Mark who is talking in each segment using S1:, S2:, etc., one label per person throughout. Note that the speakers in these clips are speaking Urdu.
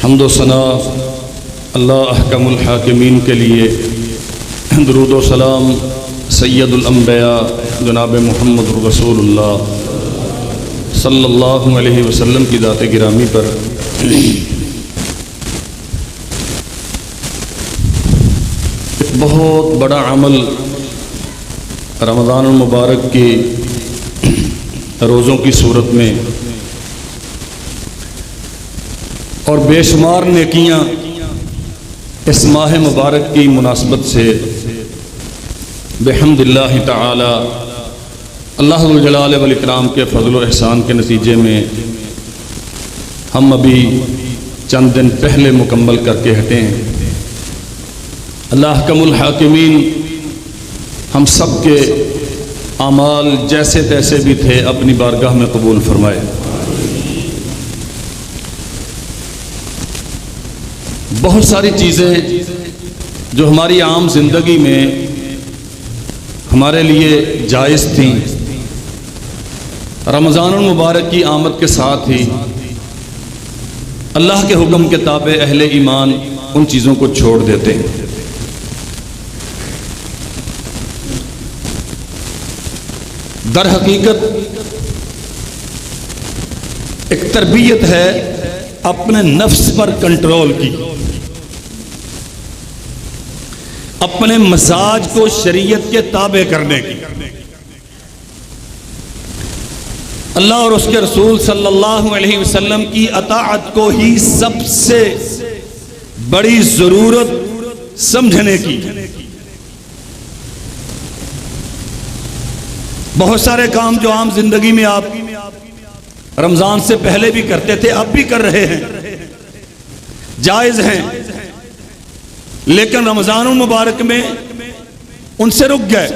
S1: حمد و ثنا اللہ احکم الحاکمین کے لیے، درود و سلام سید الانبیاء جناب محمد رسول اللہ صلی اللہ علیہ وسلم کی ذات گرامی پر۔ ایک بہت بڑا عمل رمضان المبارک کی روزوں کی صورت میں اور بے شمار نیکیاں اس ماہ مبارک کی مناسبت سے بحمد اللہ تعالی اللہ ذو الجلال والاکرام کے فضل و احسان کے نتیجے میں ہم ابھی چند دن پہلے مکمل کر کے ہٹے ہیں۔ اللہ احکم الحاکمین ہم سب کے اعمال جیسے تیسے بھی تھے اپنی بارگاہ میں قبول فرمائے۔ بہت ساری چیزیں جو ہماری عام زندگی میں ہمارے لیے جائز تھیں، رمضان المبارک کی آمد کے ساتھ ہی اللہ کے حکم کے تابع اہل ایمان ان چیزوں کو چھوڑ دیتے ہیں۔ در حقیقت ایک تربیت ہے اپنے نفس پر کنٹرول کی، اپنے مزاج کو شریعت کے تابع کرنے کی۔ اللہ اور اس کے رسول صلی اللہ علیہ وسلم کی اطاعت کو ہی سب سے بڑی ضرورت سمجھنے کی۔ بہت سارے کام جو عام زندگی میں آپ رمضان سے پہلے بھی کرتے تھے، اب بھی کر رہے ہیں، جائز ہیں، لیکن رمضان المبارک میں ان سے رک گئے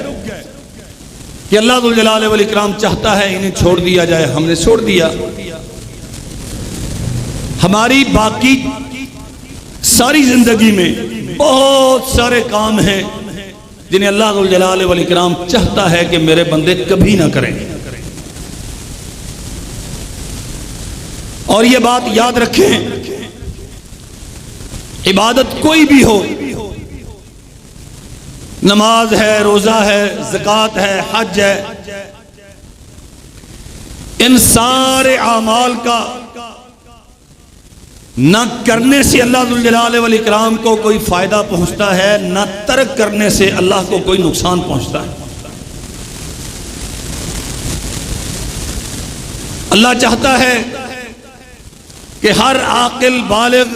S1: کہ اللہ ذو الجلال والاکرام چاہتا ہے انہیں چھوڑ دیا جائے، ہم نے چھوڑ دیا۔ ہماری باقی ساری زندگی میں بہت سارے کام ہیں جنہیں اللہ ذو الجلال والاکرام چاہتا ہے کہ میرے بندے کبھی نہ کریں۔ اور یہ بات یاد رکھیں، عبادت کوئی بھی ہو، نماز ہے، روزہ ہے، زکوٰۃ ہے، حج ہے، ان سارے اعمال کا نہ کرنے سے اللہ ذو الجلال والاکرام کو کوئی فائدہ پہنچتا ہے، نہ ترک کرنے سے اللہ کو کوئی نقصان پہنچتا ہے۔ اللہ چاہتا ہے کہ ہر عاقل بالغ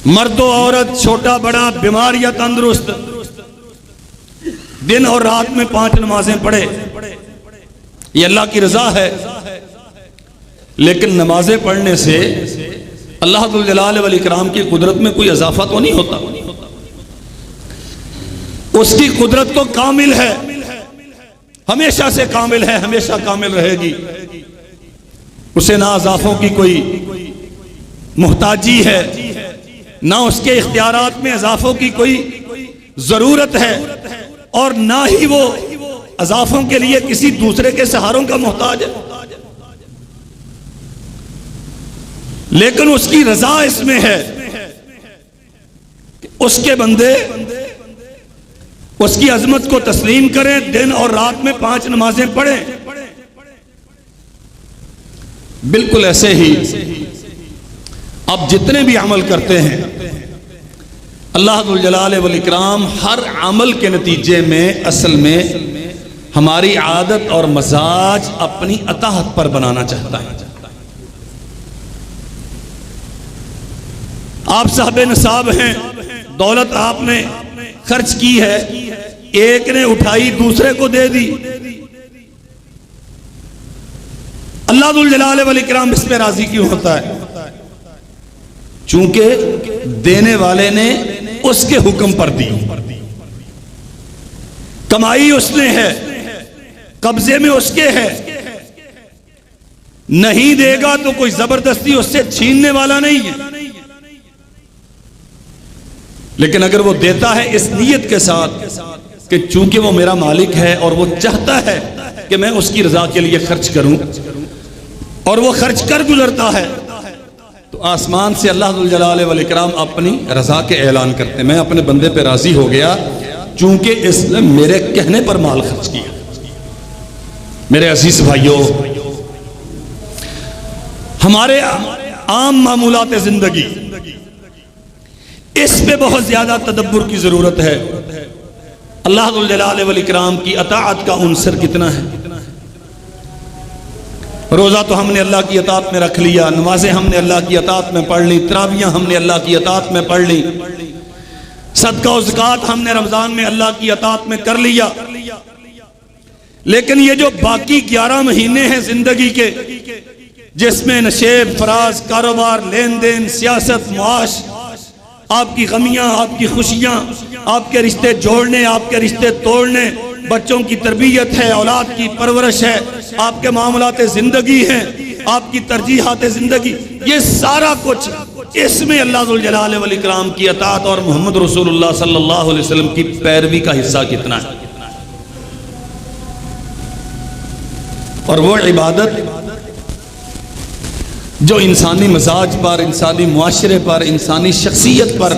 S1: مرد و عورت، چھوٹا بڑا، بیمار یا تندرست، دن اور رات میں 5 نمازیں پڑھے۔ یہ اللہ کی رضا ہے، لیکن نمازیں پڑھنے سے اللہ ذو الجلال والاکرام کی قدرت میں کوئی اضافہ تو نہیں ہوتا۔ اس کی قدرت تو کامل ہے، ہمیشہ سے کامل ہے، ہمیشہ کامل رہے گی۔ اسے نہ اضافوں کی کوئی محتاجی ہے، نہ اس کے اختیارات میں اضافوں کی کوئی ضرورت ہے، اور نہ ہی وہ اضافوں کے لیے کسی دوسرے کے سہاروں کا محتاج ہے۔ لیکن اس کی رضا اس میں ہے کہ اس کے بندے اس کی عظمت کو تسلیم کریں، دن اور رات میں 5 نمازیں پڑھیں۔ بالکل ایسے ہی اب جتنے بھی عمل کرتے ہیں، اللہ ذو الجلال والاکرام ہر عمل کے نتیجے میں اصل میں ہماری عادت اور مزاج اپنی اطاعت پر بنانا چاہتا ہے۔ آپ صاحب نصاب ہیں، دولت آپ نے خرچ کی ہے، ایک نے اٹھائی دوسرے کو دے دی، اللہ ذو الجلال والاکرام اس پہ راضی کیوں ہوتا ہے؟ چونکہ دینے والے نے اس کے حکم پر دی، کمائی اس نے ہے، قبضے میں اس کے ہے، نہیں دے گا تو کوئی زبردستی اس سے چھیننے والا نہیں ہے۔ لیکن اگر وہ دیتا ہے اس نیت کے ساتھ کہ چونکہ وہ میرا مالک ہے اور وہ چاہتا ہے کہ میں اس کی رضا کے لیے خرچ کروں، اور وہ خرچ کر گزرتا ہے، تو آسمان سے اللہ ذوالجلال والاکرام اپنی رضا کے اعلان کرتے ہیں، میں اپنے بندے پہ راضی ہو گیا چونکہ اس نے میرے کہنے پر مال خرچ کیا۔ میرے عزیز بھائیوں، ہمارے عام معمولات زندگی اس پہ بہت زیادہ تدبر کی ضرورت ہے۔ اللہ ذوالجلال والاکرام کی اطاعت کا عنصر کتنا ہے؟ روزہ تو ہم نے اللہ کی اطاعت میں رکھ لیا، نمازیں ہم نے اللہ کی اطاعت میں پڑھ لی، تراویحیں ہم نے اللہ کی اطاعت میں پڑھ لی، صدقہ و زکوٰۃ ہم نے رمضان میں اللہ کی اطاعت میں کر لیا، لیکن یہ جو باقی 11 مہینے ہیں زندگی کے، جس میں نشیب، فراز، کاروبار، لین دین، سیاست، معاش، آپ کی غمیاں، آپ کی خوشیاں، آپ کے رشتے جوڑنے، آپ کے رشتے توڑنے، بچوں کی تربیت ہے، اولاد کی پرورش ہے، آپ کے معاملات زندگی ہیں، آپ کی ترجیحات زندگی، یہ سارا کچھ اس میں اللہ ذوالجلال والاکرام کی اطاعت اور محمد رسول اللہ صلی اللہ علیہ وسلم کی پیروی کا حصہ کتنا ہے؟ اور وہ عبادت جو انسانی مزاج پر، انسانی معاشرے پر، انسانی شخصیت پر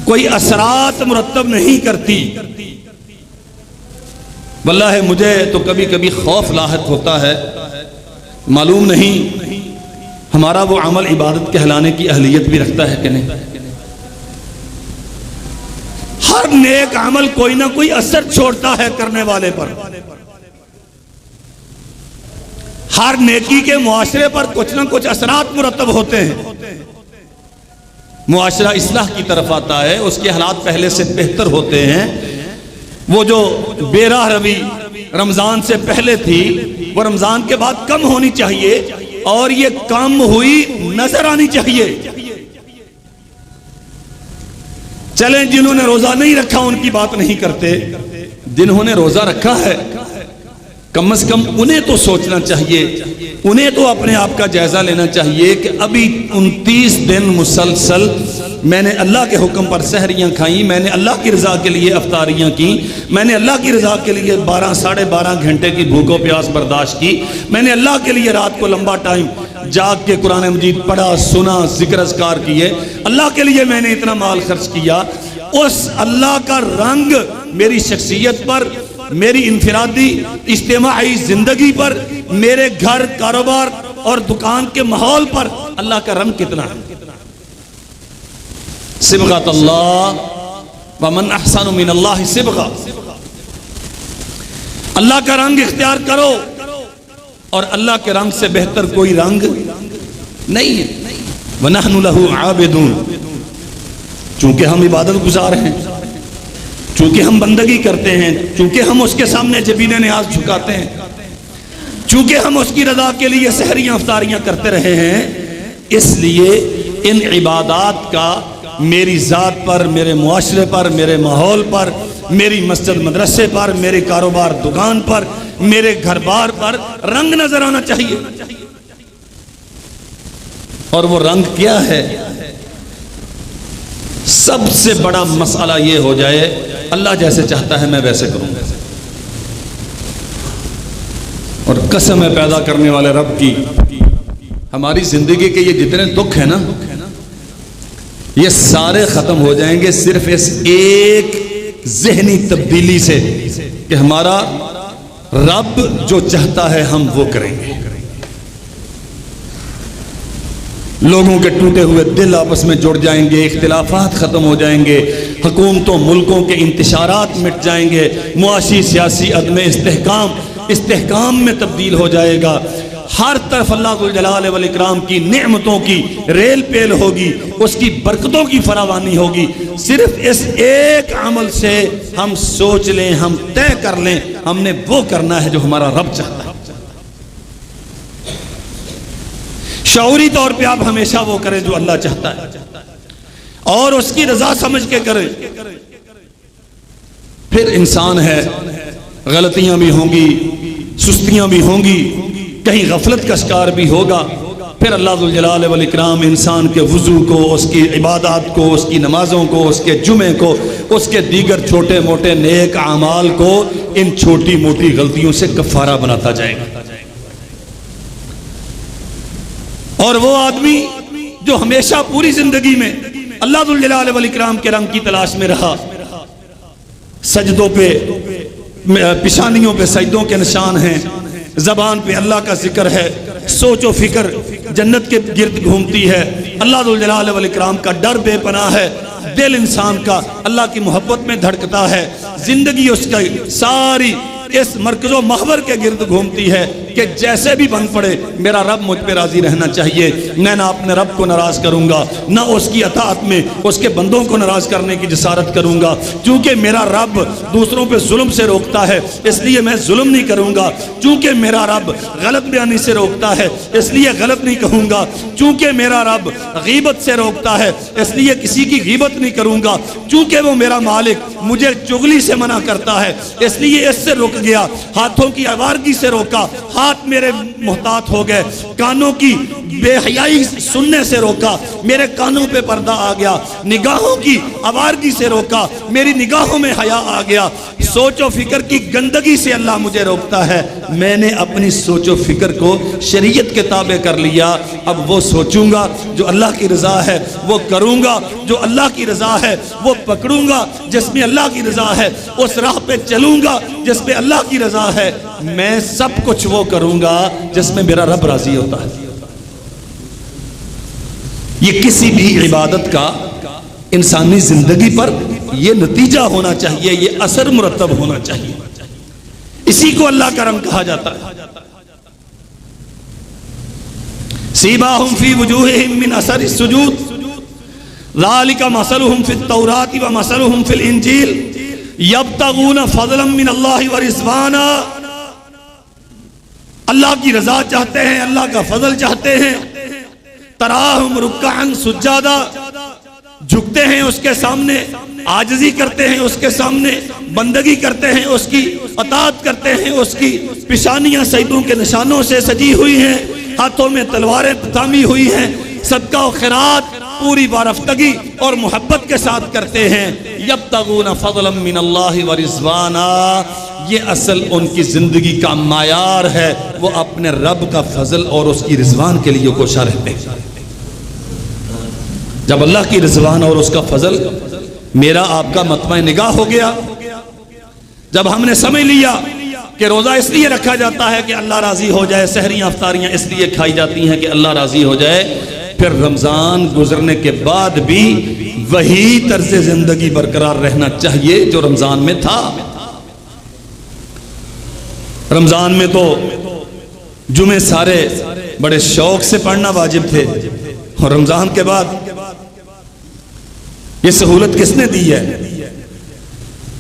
S1: کوئی اثرات مرتب نہیں کرتی۔ واللہ مجھے تو کبھی کبھی خوف لاحق ہوتا ہے، معلوم نہیں ہمارا وہ عمل عبادت کہلانے کی اہلیت بھی رکھتا ہے کہ نہیں۔ ہر نیک عمل کوئی نہ کوئی اثر چھوڑتا ہے کرنے والے پر، ہر نیکی کے معاشرے پر کچھ نہ کچھ اثرات مرتب ہوتے ہیں۔ معاشرہ اصلاح کی طرف آتا ہے، اس کے حالات پہلے سے بہتر ہوتے ہیں، وہ جو بے راہ روی رمضان سے پہلے تھی وہ رمضان کے بعد کم ہونی چاہیے، اور یہ کم ہوئی نظر آنی چاہیے۔ چلیں جنہوں نے روزہ نہیں رکھا ان کی بات نہیں کرتے، جنہوں نے روزہ رکھا ہے کم از کم انہیں تو سوچنا چاہیے، انہیں تو اپنے آپ کا جائزہ لینا چاہیے کہ ابھی 29 دن مسلسل میں نے اللہ کے حکم پر سحریاں کھائیں، میں نے اللہ کی رضا کے لیے افطاریاں کی، میں نے اللہ کی رضا کے لیے 12 ساڑھے 12 گھنٹے کی بھوک و پیاس برداشت کی، میں نے اللہ کے لیے رات کو لمبا ٹائم جاگ کے قرآن مجید پڑھا، سنا، ذکر اذکار کیے، اللہ کے لیے میں نے اتنا مال خرچ کیا۔ اس اللہ کا رنگ میری شخصیت پر، میری انفرادی اجتماعی زندگی پر، میرے گھر، کاروبار اور دکان کے ماحول پر اللہ کا رنگ کتنا ہے؟ صبغۃ اللہ ومن احسن من اللہ صبغہ، اللہ کا رنگ اختیار کرو، اور اللہ کے رنگ سے بہتر کوئی رنگ نہیں ہے۔ وَنَحْنُ لَهُ عَابِدُونَ، چونکہ ہم عبادت گزار ہیں، چونکہ ہم بندگی کرتے ہیں، چونکہ ہم اس کے سامنے جبین نیاز جھکاتے ہیں، چونکہ ہم اس کی رضا کے لیے سحریاں افطاریاں کرتے رہے ہیں، اس لیے ان عبادات کا میری ذات پر، میرے معاشرے پر، میرے ماحول پر، میری مسجد مدرسے پر، میرے کاروبار دکان پر، میرے گھر بار پر رنگ نظر آنا چاہیے۔ اور وہ رنگ کیا ہے؟ سب سے بڑا مسئلہ یہ ہو جائے اللہ جیسے چاہتا ہے میں ویسے کروں گا، اور قسم ہے پیدا کرنے والے رب کی، ہماری زندگی کے یہ جتنے دکھ ہیں نا یہ سارے ختم ہو جائیں گے صرف اس ایک ذہنی تبدیلی سے کہ ہمارا رب جو چاہتا ہے ہم وہ کریں گے۔ لوگوں کے ٹوٹے ہوئے دل آپس میں جڑ جائیں گے، اختلافات ختم ہو جائیں گے، حکومتوں ملکوں کے انتشارات مٹ جائیں گے، معاشی سیاسی عدم استحکام میں تبدیل ہو جائے گا، ہر طرف اللہ ذوالجلال والاکرام کی نعمتوں کی ریل پیل ہوگی، اس کی برکتوں کی فراوانی ہوگی۔ صرف اس ایک عمل سے ہم سوچ لیں، ہم طے کر لیں ہم نے وہ کرنا ہے جو ہمارا رب چاہتا ہے۔ شعوری طور پہ آپ ہمیشہ وہ کریں جو اللہ چاہتا ہے، اور اس کی رضا سمجھ کے کریں۔ پھر انسان ہے، غلطیاں بھی ہوں گی، سستیاں بھی ہوں گی، کہیں غفلت کا شکار بھی ہوگا، پھر اللہ ذوالجلال والاکرام انسان کے وضو کو، اس کی عبادات کو، اس کی نمازوں کو، اس کے جمعے کو، اس کے دیگر چھوٹے موٹے نیک اعمال کو ان چھوٹی موٹی غلطیوں سے کفارہ بناتا جائے گا۔ اور وہ آدمی جو ہمیشہ پوری زندگی میں اللہ ذو الجلال والاکرام کے رنگ کی تلاش میں رہا، سجدوں پہ پیشانیوں پہ سجدوں کے نشان ہیں، زبان پہ اللہ کا ذکر ہے، سوچ و فکر جنت کے گرد گھومتی ہے، اللہ ذو الجلال والاکرام کا ڈر بے پناہ ہے، دل انسان کا اللہ کی محبت میں دھڑکتا ہے، زندگی اس کا ساری اس مرکز و محور کے گرد گھومتی ہے کہ جیسے بھی بن پڑے میرا رب مجھ پہ راضی رہنا چاہیے، میں نہ اپنے رب کو ناراض کروں گا، نہ اس کی اطاعت میں اس کے بندوں کو ناراض کرنے کی جسارت کروں گا، چونکہ میرا رب دوسروں پہ ظلم سے روکتا ہے اس لیے میں ظلم نہیں کروں گا، چونکہ میرا رب غلط بیانی سے روکتا ہے اس لیے غلط نہیں کہوں گا، چونکہ میرا رب غیبت سے روکتا ہے اس لیے کسی کی غیبت نہیں کروں گا، چونکہ وہ میرا مالک مجھے چغلی سے منع کرتا ہے اس لیے اس سے رک گیا، ہاتھوں کی آوارگی سے روکا، ہاتھ میرے محتاط ہو گئے، کانوں کی بے حیائی سننے سے روکا، میرے کانوں پہ پردہ آ گیا، نگاہوں کی آوارگی سے روکا، میری نگاہوں میں حیا آ گیا، سوچ و فکر کی گندگی سے اللہ مجھے روکتا ہے، میں نے اپنی سوچ و فکر کو شریعت کے تابع کر لیا، اب وہ سوچوں گا جو اللہ کی رضا ہے، وہ کروں گا جو اللہ کی رضا ہے، وہ پکڑوں گا جس میں اللہ کی رضا ہے، اس راہ پہ چلوں گا جس پہ اللہ کی رضا ہے، میں سب کچھ وہ کروں گا جس میں میرا رب راضی ہوتا ہے۔ یہ کسی بھی عبادت کا انسانی زندگی پر یہ نتیجہ ہونا چاہیے، یہ اثر مرتب ہونا چاہیے، اسی کو اللہ کا رنگ کہا جاتا ہے۔ سیماہم فی وجوہہم من اثر السجود ذالک مثلہم فی التوراۃ ومثلہم فی الانجیل یبتغون فضلا من اللہ ورضوانا، اللہ کی رضا چاہتے ہیں، اللہ کا فضل چاہتے ہیں، تراہم رکعا سجادا، جھکتے ہیں اس کے سامنے، عاجزی کرتے ہیں اس کے سامنے، بندگی کرتے ہیں اس کی، اطاعت کرتے ہیں اس کی، پیشانیاں سجدوں کے نشانوں سے سجی ہوئی ہیں، ہاتھوں میں تلواریں تھامی ہوئی ہیں، صدقہ و خیرات پوری وارفتگی اور محبت کے ساتھ کرتے ہیں، یبتغون فضلا من اللہ ورضوانا، یہ اصل ان کی زندگی کا معیار ہے، وہ اپنے رب کا فضل اور اس کی رضوان کے لیے کوشاں رہتے ہیں۔ جب اللہ کی رضوان اور اس کا فضل میرا آپ کا مطمع نگاہ ہو گیا، جب ہم نے سمجھ لیا کہ روزہ اس لیے رکھا جاتا ہے کہ اللہ راضی ہو جائے، سحریاں افطاریاں اس لیے کھائی جاتی ہیں کہ اللہ راضی ہو جائے، پھر رمضان گزرنے کے بعد بھی وہی طرز زندگی برقرار رہنا چاہیے جو رمضان میں تھا۔ رمضان میں تو جمعے سارے بڑے شوق سے پڑھنا واجب تھے، اور رمضان کے بعد یہ سہولت کس نے دی ہے؟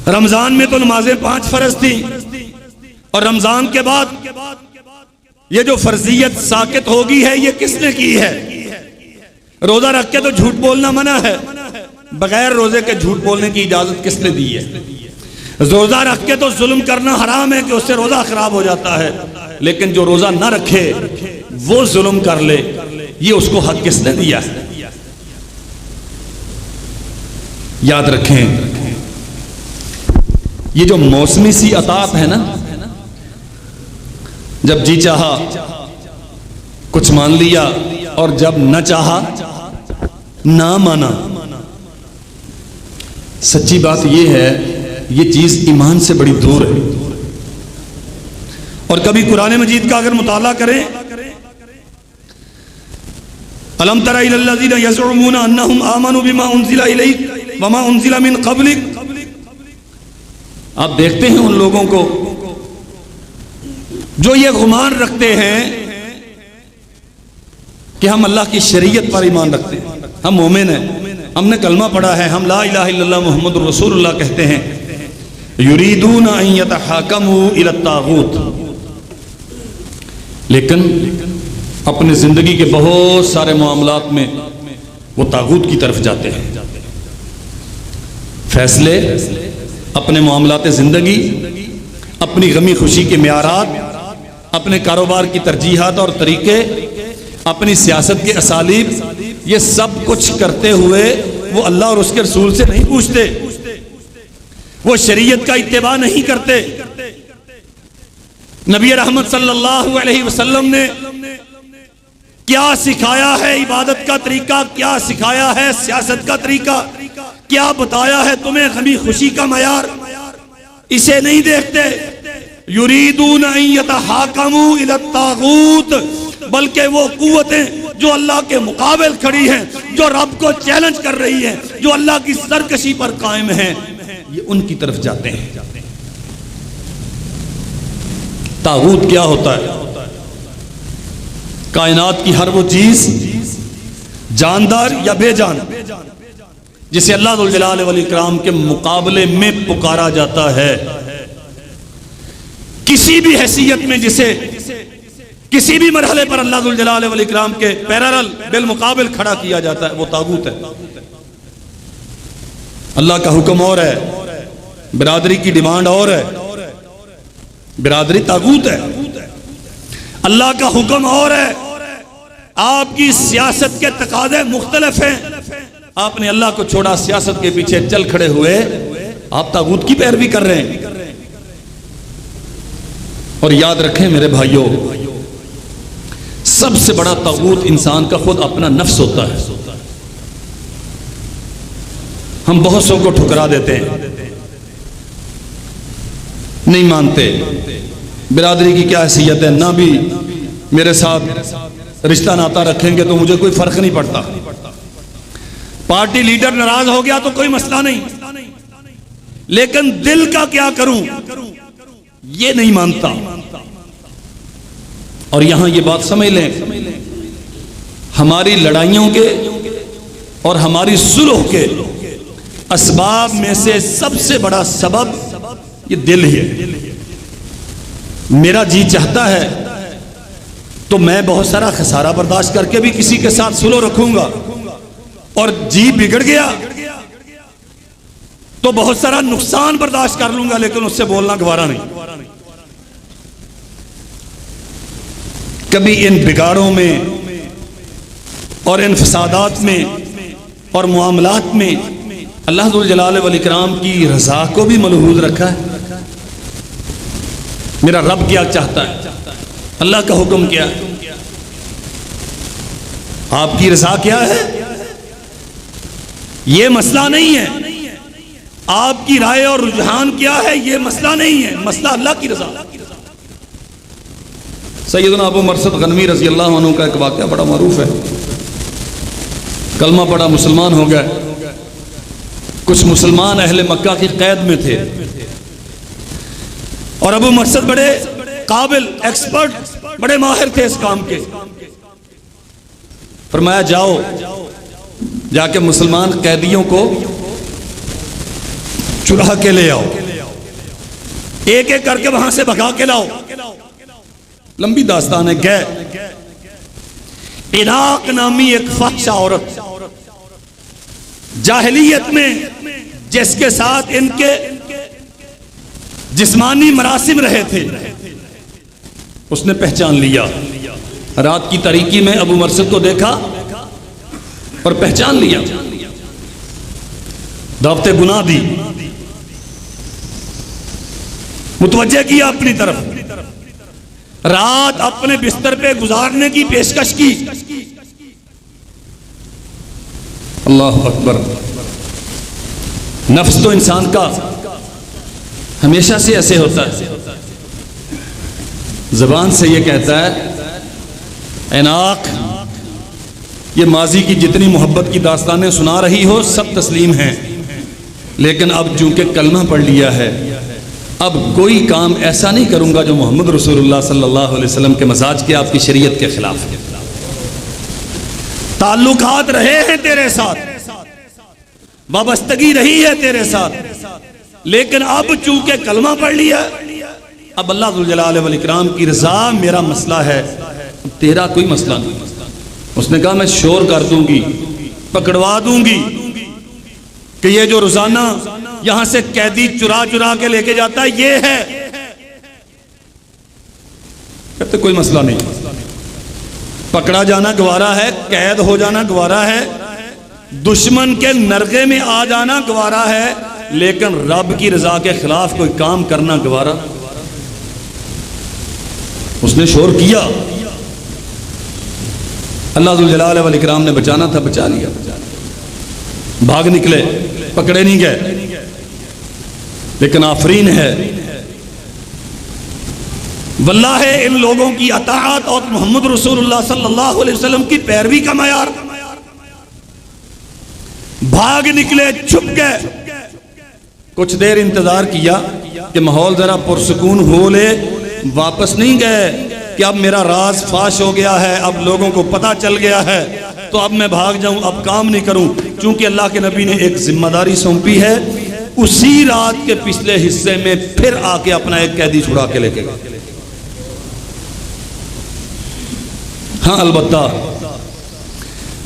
S1: رمضان میں تو نمازیں 5 فرض تھیں، اور رمضان کے بعد یہ جو فرضیت ساقط ہوگی ہے یہ کس نے کی ہے؟ روزہ رکھ کے تو جھوٹ بولنا منع ہے، بغیر روزے کے جھوٹ بولنے کی اجازت کس نے دی ہے؟ روزہ رکھ کے تو ظلم کرنا حرام ہے کہ اس سے روزہ خراب ہو جاتا ہے، لیکن جو روزہ نہ رکھے وہ ظلم کر لے، یہ اس کو حق کس نے دیا ہے؟ یاد رکھیں، یہ جو موسمی سی اطاعت ہے نا، جب جی چاہا کچھ مان لیا اور جب نہ چاہا نہ مانا، سچی بات یہ ہے یہ چیز ایمان سے بڑی دور ہے۔ اور کبھی قرآن مجید کا اگر مطالعہ کریں، أَلَمْ تَرَ إِلَى الَّذِينَ يَزْعُمُونَ أَنَّهُمْ آمَنُوا بِمَا أُنزِلَ إِلَيْكَ وَمَا أُنزِلَ مِن قَبْلِكَ، آپ دیکھتے ہیں ان لوگوں کو جو یہ گمان رکھتے ہیں کہ ہم اللہ کی شریعت پر ایمان رکھتے ہیں، ہم مومن ہیں، ہم نے کلمہ پڑھا ہے، ہم لا الہ الا اللہ محمد رسول اللہ کہتے ہیں، یریدون ان یتحاکموا الی الطاغوت، لیکن اپنے زندگی کے بہت سارے معاملات میں وہ طاغوت کی طرف جاتے ہیں، فیصلے، اپنے معاملات زندگی، اپنی غمی خوشی کے معیارات، اپنے کاروبار کی ترجیحات اور طریقے، اپنی سیاست کے اسالیب، یہ سب کچھ کرتے ہوئے وہ اللہ اور اس کے رسول سے نہیں پوچھتے، وہ شریعت کا اتباع نہیں کرتے۔ نبی رحمت صلی اللہ علیہ وسلم نے کیا سکھایا ہے عبادت کا طریقہ، کیا سکھایا ہے سیاست کا طریقہ، کیا بتایا ہے تمہیں غمی خوشی کا معیار، اسے نہیں دیکھتے۔ یریدون ان یتحاکموا الی الطاغوت، بلکہ وہ قوتیں جو اللہ کے مقابل کھڑی ہیں، جو رب کو چیلنج کر رہی ہیں، جو اللہ کی سرکشی پر قائم ہیں، یہ ان کی طرف جاتے ہیں۔ طاغوت کیا ہوتا ہے؟ کائنات کی ہر وہ چیز جاندار یا بے جان جسے اللہ ذوالجلال والاکرام کے مقابلے میں پکارا جاتا ہے، کسی بھی حیثیت میں جسے کسی بھی مرحلے پر اللہ ذوالجلال والاکرام کے پیرالل بالمقابل کھڑا کیا جاتا ہے، وہ طاغوت ہے۔ اللہ کا حکم اور ہے، برادری کی ڈیمانڈ اور ہے، برادری طاغوت ہے۔ اللہ کا حکم اور ہے، آپ کی سیاست کے تقاضے مختلف ہیں، آپ نے اللہ کو چھوڑا، سیاست کے پیچھے چل کھڑے ہوئے، آپ طاغوت کی پیروی کر رہے ہیں۔ اور یاد رکھیں میرے بھائیوں، سب سے بڑا طاغوت انسان کا خود اپنا نفس ہوتا ہے۔ ہم بہت سو کو ٹھکرا دیتے ہیں، نہیں مانتے، برادری کی کیا حیثیت ہے، نہ بھی میرے ساتھ رشتہ ناتا رکھیں گے تو مجھے کوئی فرق نہیں پڑتا، پارٹی لیڈر ناراض ہو گیا تو کوئی مسئلہ نہیں، لیکن دل کا کیا کروں یہ نہیں مانتا۔ اور یہاں یہ بات سمجھ لیں، ہماری لڑائیوں کے اور ہماری صلح کے اسباب میں سے سب سے بڑا سبب یہ دل ہی ہے۔ میرا جی چاہتا ہے تو میں بہت سارا خسارہ برداشت کر کے بھی کسی کے ساتھ صلح رکھوں گا، اور جی بگڑ گیا تو بہت سارا نقصان برداشت کر لوں گا، لیکن اس سے بولنا گوارا نہیں۔ کبھی ان بگاڑوں میں اور ان فسادات میں اور معاملات میں اللہ ذوالجلال والاکرام کی رضا کو بھی ملحوظ رکھا ہے۔ میرا رب کیا چاہتا ہے، اللہ کا حکم کیا ہے، آپ کی رضا کیا ہے، یہ مسئلہ نہیں ہے۔ آپ کی رائے اور رجحان کیا ہے، یہ مسئلہ نہیں ہے، مسئلہ اللہ کی رضا۔ سیدنا ابو مرثد غنوی رضی اللہ عنہ کا ایک واقعہ بڑا معروف ہے، کلمہ پڑھا، مسلمان ہو گئے۔ کچھ مسلمان اہل مکہ کی قید میں تھے، اور ابو مرثد بڑے قابل، ایکسپرٹ، بڑے ماہر تھے اس کام کے۔ فرمایا جاؤ، جا کے مسلمان قیدیوں کو چرا کے لے آؤ، ایک ایک کر کے وہاں سے بھگا کے لاؤ۔ لمبی داستان ہے۔ گئے، عراق نامی ایک فحشہ عورت، جاہلیت میں جس کے ساتھ ان کے جسمانی مراسم رہے تھے، اس نے پہچان لیا۔ رات کی تاریکی میں ابو مرثد کو دیکھا اور پہچان لیا، دعوت گناہ دی، متوجہ کیا اپنی طرف، رات اپنے بستر پہ گزارنے کی پیشکش کی۔ اللہ اکبر۔ نفس تو انسان کا ہمیشہ سے ایسے ہوتا ہے، زبان سے یہ کہتا ہے عناق، یہ ماضی کی جتنی محبت کی داستانیں سنا رہی ہو سب تسلیم ہیں، لیکن اب چونکہ کلمہ پڑھ لیا ہے، اب کوئی کام ایسا نہیں کروں گا جو محمد رسول اللہ صلی اللہ علیہ وسلم کے مزاج کے، آپ کی شریعت کے خلاف ہے۔ تعلقات رہے ہیں تیرے ساتھ، وابستگی رہی ہے تیرے ساتھ، لیکن اب چونکہ کلمہ پڑھ لیا، اب اللہ ذوالجلال والاکرام کی رضا میرا مسئلہ ہے، تیرا کوئی مسئلہ نہیں۔ اس نے کہا میں شور کر دوں گی، پکڑوا دوں گی کہ یہ جو روزانہ یہاں سے قیدی چرا چرا کے لے کے جاتا ہے یہ ہے۔ کہتے کوئی مسئلہ نہیں، پکڑا جانا گوارا ہے، قید ہو جانا گوارا ہے، دشمن کے نرغے میں آ جانا گوارا ہے، لیکن رب کی رضا کے خلاف کوئی کام کرنا گوارا۔ اس نے شور کیا، اللہ ذوالجلال والاکرام نے بچانا تھا، بچا لیا، بھاگ نکلے، پکڑے نہیں گئے، لیکن آفرین ہے واللہ ان لوگوں کی اطاعت اور محمد رسول اللہ صلی اللہ علیہ وسلم کی پیروی کا معیار، بھاگ نکلے، چھپ گئے، کچھ دیر انتظار کیا کہ ماحول ذرا پرسکون ہو لے، واپس نہیں گئے کہ اب میرا راز فاش ہو گیا ہے، اب لوگوں کو پتہ چل گیا ہے تو اب میں بھاگ جاؤں، اب کام نہیں کروں، چونکہ اللہ کے نبی نے ایک ذمہ داری سونپی ہے۔ اسی رات کے پچھلے حصے میں پھر آ کے اپنا ایک قیدی چھڑا کے لے کے گئے۔ ہاں البتہ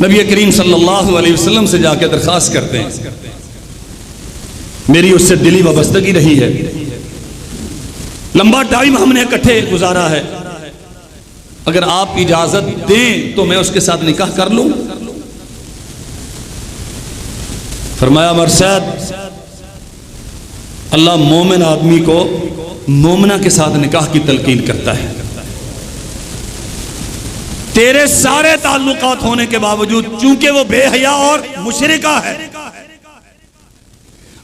S1: نبی کریم صلی اللہ علیہ وسلم سے جا کے درخواست کرتے ہیں، میری اس سے دلی وابستگی رہی ہے، لمبا ٹائم ہم نے اکٹھے گزارا ہے، اگر آپ اجازت دیں تو میں اس کے ساتھ نکاح کر لوں۔ فرمایا مرشد، اللہ مومن آدمی کو مومنہ کے ساتھ نکاح کی تلقین کرتا ہے، تیرے سارے تعلقات ہونے کے باوجود چونکہ وہ بے حیا اور مشرکہ ہے،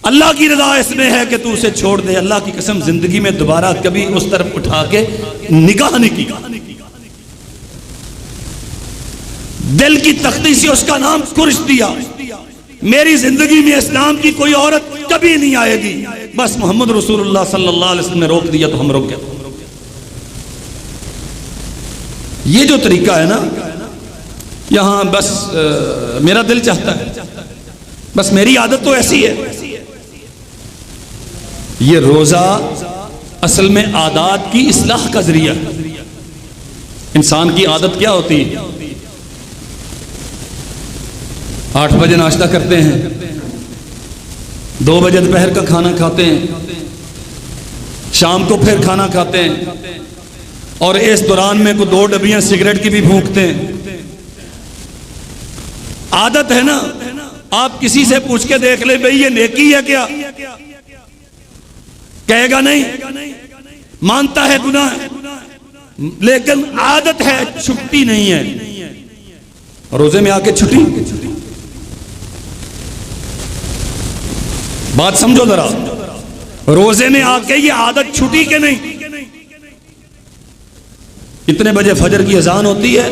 S1: اللہ کی رضا اس میں ہے کہ تو اسے چھوڑ دے۔ اللہ کی قسم زندگی میں دوبارہ کبھی اس طرف اٹھا کے نکاح نہیں کی، دل کی تختی سے اس کا نام کرش دیا، میری زندگی میں اسلام کی کوئی عورت کبھی نہیں آئے گی، بس محمد رسول اللہ صلی اللہ علیہ وسلم نے روک دیا تو ہم روک گئے۔ یہ جو طریقہ ہے نا، یہاں بس میرا دل چاہتا ہے، بس میری عادت تو ایسی ہے، یہ روزہ اصل میں عادات کی اصلاح کا ذریعہ ہے۔ انسان کی عادت کیا ہوتی ہے؟ 8 بجے ناشتہ کرتے ہیں، 2 بجے دوپہر کا کھانا کھاتے ہیں، شام کو پھر کھانا کھاتے ہیں، اور اس دوران میں کوئی 2 ڈبیاں سگریٹ کی بھی پھونکتے ہیں۔ عادت ہے نا، آپ کسی سے پوچھ کے دیکھ لیں بھئی یہ نیکی ہے کیا، کہے گا نہیں، مانتا ہے گناہ ہے، لیکن عادت ہے، چھٹتی نہیں ہے۔ روزے میں آ کے چھٹی، بات سمجھو ذرا، روزے میں آ کے یہ عادت چھٹی کہ نہیں؟ اتنے بجے فجر کی اذان ہوتی ہے،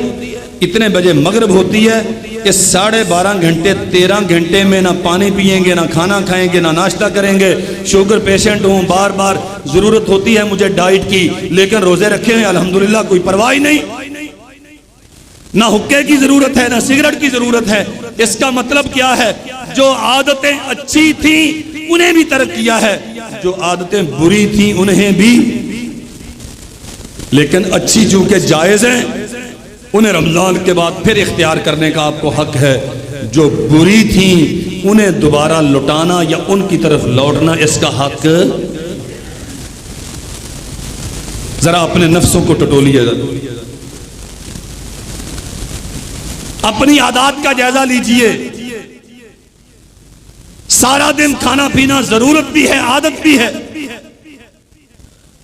S1: اتنے بجے مغرب ہوتی ہے، کہ 12.5 گھنٹے 13 گھنٹے میں نہ پانی پئیں گے، نہ کھانا کھائیں گے، نہ ناشتہ کریں گے۔ شوگر پیشنٹ ہوں، بار بار ضرورت ہوتی ہے مجھے ڈائٹ کی، لیکن روزے رکھے ہیں الحمدللہ، کوئی پرواہ نہیں، نہ حقے کی ضرورت ہے، نہ سگریٹ کی ضرورت ہے۔ اس کا مطلب کیا ہے؟ جو عادتیں اچھی تھیں انہیں بھی ترک کیا ہے، جو عادتیں بری تھیں انہیں بھی، لیکن اچھی چونکہ جائز ہیں انہیں رمضان کے بعد پھر اختیار کرنے کا آپ کو حق ہے، جو بری تھیں انہیں دوبارہ لوٹانا یا ان کی طرف لوٹنا اس کا حق۔ ذرا اپنے نفسوں کو ٹٹولیے، اپنی عادات کا جائزہ لیجئے۔ سارا دن کھانا پینا ضرورت بھی ہے، عادت بھی ہے،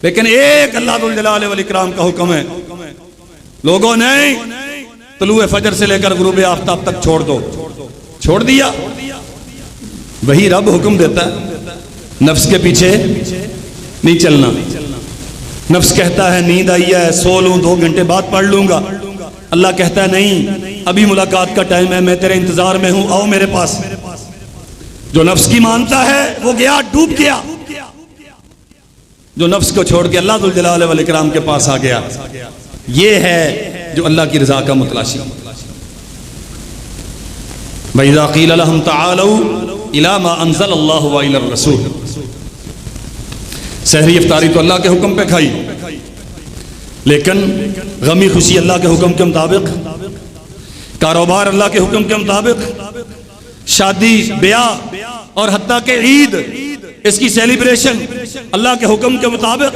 S1: لیکن ایک اللہ ذوالجلال والاکرام کا حکم ہے، لوگوں نے طلوع فجر سے لے کر غروب آفتاب تک چھوڑ دو، چھوڑ دیا، وہی رب حکم دیتا ہے، نفس کے پیچھے نہیں چلنا۔ نفس کہتا ہے نیند آئی ہے، سو لوں، 2 گھنٹے بعد پڑھ لوں گا، اللہ کہتا ہے نہیں، ابھی ملاقات کا ٹائم ہے، میں تیرے انتظار میں ہوں، آؤ میرے پاس۔ جو نفس کی مانتا ہے وہ گیا، ڈوب گیا، جو نفس کو چھوڑ کے اللہ ذوالجلال والاکرام کے پاس آ گیا، یہ ہے جو اللہ کی رضا کا متلاشی۔ وَإِذَا قِيلَ لَهُمْ تَعَالَوْا إِلَى مَا أَنزَلَ اللَّهُ وَإِلَى الرَّسُولِ، سحری افطاری تو اللہ کے حکم پہ کھائی، لیکن غمی خوشی اللہ کے حکم کے مطابق، کاروبار اللہ کے حکم کے مطابق، شادی بیاہ اور حتیٰ کہ عید اس کی سیلیبریشن اللہ کے حکم کے مطابق،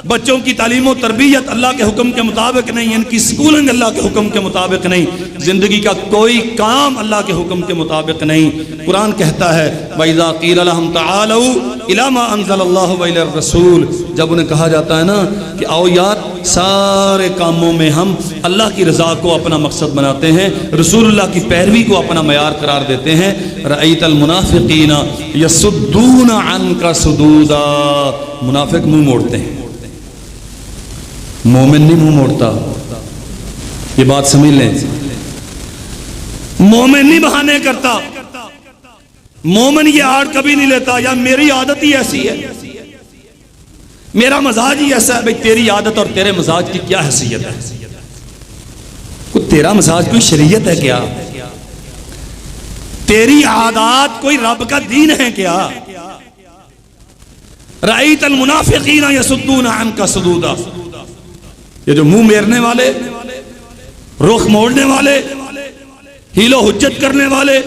S1: بچوں کی تعلیم و تربیت اللہ کے حکم کے مطابق نہیں، ان کی سکولنگ اللہ کے حکم کے مطابق نہیں، زندگی کا کوئی کام اللہ کے حکم کے مطابق نہیں۔ قرآن کہتا ہے وَإِذَا قِيلَ لَهُمْ تَعَالَوْا إِلَى مَا أَنزَلَ اللَّهُ وَإِلَى الرَّسُولِ جب انہیں کہا جاتا ہے نا کہ آؤ یار سارے کاموں میں ہم اللہ کی رضا کو اپنا مقصد بناتے ہیں، رسول اللہ کی پیروی کو اپنا معیار قرار دیتے ہیں، رأیت المنافقین یصدون عنک صدودا، منافق منہ موڑتے ہیں، مومن نہیں منہ موڑتا، یہ بات سمجھ لیں، مومن نہیں بہانے کرتا، مومن یہ آڑ کبھی نہیں لیتا یا میری عادت ہی ایسی ہے، میرا مزاج ہی ایسا ہے۔ بھئی تیری عادت اور تیرے مزاج کی کیا حیثیت ہے؟ تیرا مزاج کوئی شریعت ہے کیا؟ تیری عادات کوئی رب کا دین ہے کیا؟ رأیت المنافقین یصدون عنک صدودا، یہ جو منہ میرنے والے، رخ موڑنے والے، ہیل و حجت کرنے والے،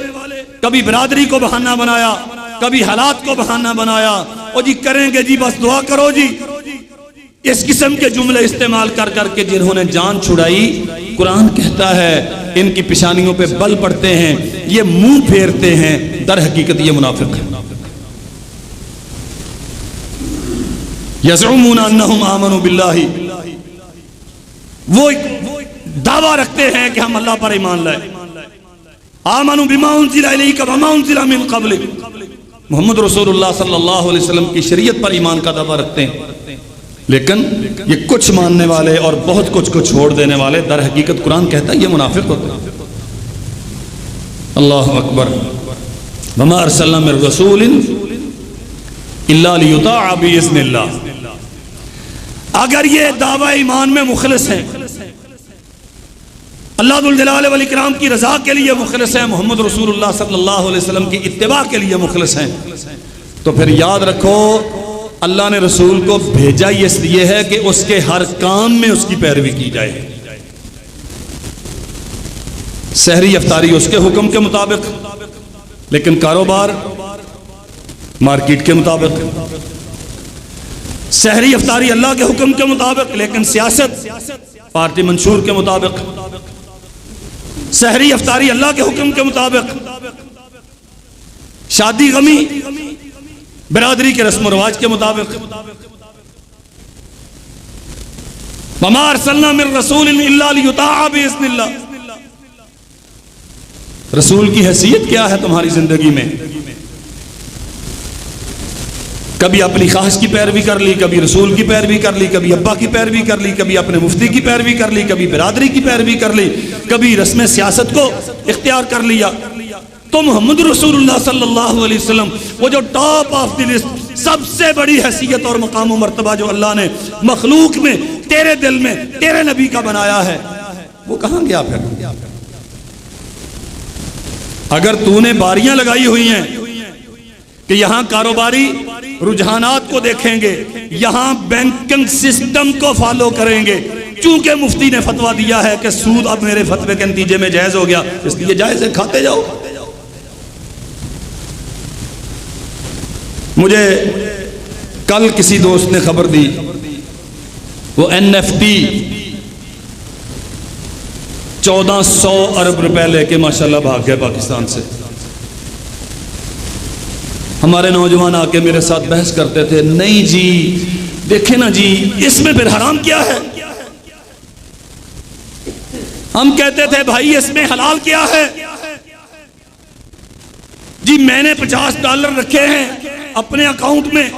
S1: کبھی برادری کو بہانہ بنایا، کبھی حالات کو بہانہ بنایا، اور جی کریں گے جی بس دعا کرو جی، اس قسم کے جملے استعمال کر کر کے جنہوں نے جان چھڑائی، قرآن کہتا ہے ان کی پیشانیوں پہ بل پڑتے ہیں، یہ منہ پھیرتے ہیں، در حقیقت یہ منافق ہیں۔ یزعمون انہم آمنوا باللہ، وہ دعویٰ رکھتے ہیں کہ ہم اللہ پر ایمان لائے، آمنوا بما انزل الیک وما انزل من قبلک، محمد رسول اللہ صلی اللہ علیہ وسلم کی شریعت پر ایمان کا دعویٰ رکھتے ہیں، لیکن یہ کچھ ماننے والے اور بہت کچھ کو چھوڑ دینے والے در حقیقت قرآن کہتا ہے یہ منافق ہوتے ہیں۔ اللہ اکبر، وما ارسلنا من رسول الا لیطاع باذن اللہ۔ اگر یہ دعویٰ ایمان میں مخلص ہیں، اللہ ذوالجلال والاکرام کی رضا کے لیے مخلص ہیں، محمد رسول اللہ صلی اللہ علیہ وسلم کی اتباع کے لیے مخلص ہیں، تو پھر یاد رکھو اللہ نے رسول کو بھیجا ہی اس لیے ہے کہ اس کے ہر کام میں اس کی پیروی کی جائے۔ سحری افطاری اس کے حکم کے مطابق، لیکن کاروبار مارکیٹ کے مطابق، سحری افطاری اللہ کے حکم کے مطابق، لیکن سیاست پارٹی منشور کے مطابق، سحری افطاری اللہ کے حکم کے مطابق، شادی غمی برادری کے رسم و رواج کے مطابق۔ وما ارسلنا من رسول الا لیطاع باذن اللہ، رسول کی حیثیت کیا ہے تمہاری زندگی میں؟ کبھی اپنی خواہش کی پیروی کر لی، کبھی رسول کی پیروی کر لی، کبھی ابا کی پیروی کر لی، کبھی اپنے مفتی کی پیروی کر لی، کبھی برادری کی پیروی کر لی، کبھی رسم سیاست کو اختیار کر لیا۔ تو محمد رسول اللہ صلی اللہ علیہ وسلم وہ جو ٹاپ آف دی لسٹ، سب سے بڑی حیثیت اور مقام و مرتبہ جو اللہ نے مخلوق میں تیرے دل میں تیرے نبی کا بنایا ہے، وہ کہاں گیا پھر؟ اگر تو نے باریاں لگائی ہوئی ہیں کہ یہاں کاروباری رجحانات کو دیکھیں گے، یہاں بینکنگ سسٹم کو فالو کریں گے، چونکہ مفتی نے فتویٰ دیا ہے کہ سود اب میرے فتوے کے نتیجے میں جائز ہو گیا، اس لیے جائز ہے، کھاتے جاؤ۔ مجھے کل کسی دوست نے خبر دی، وہ NFT 1400 ارب روپے لے کے ماشاءاللہ بھاگ گئے پاکستان سے۔ ہمارے نوجوان آ کے میرے ساتھ بحث کرتے تھے، نہیں جی دیکھیں نا جی اس میں پھر حرام کیا ہے؟ ہم کہتے تھے بھائی اس میں حلال کیا ہے؟ جی میں نے $50 رکھے ہیں اپنے اکاؤنٹ میں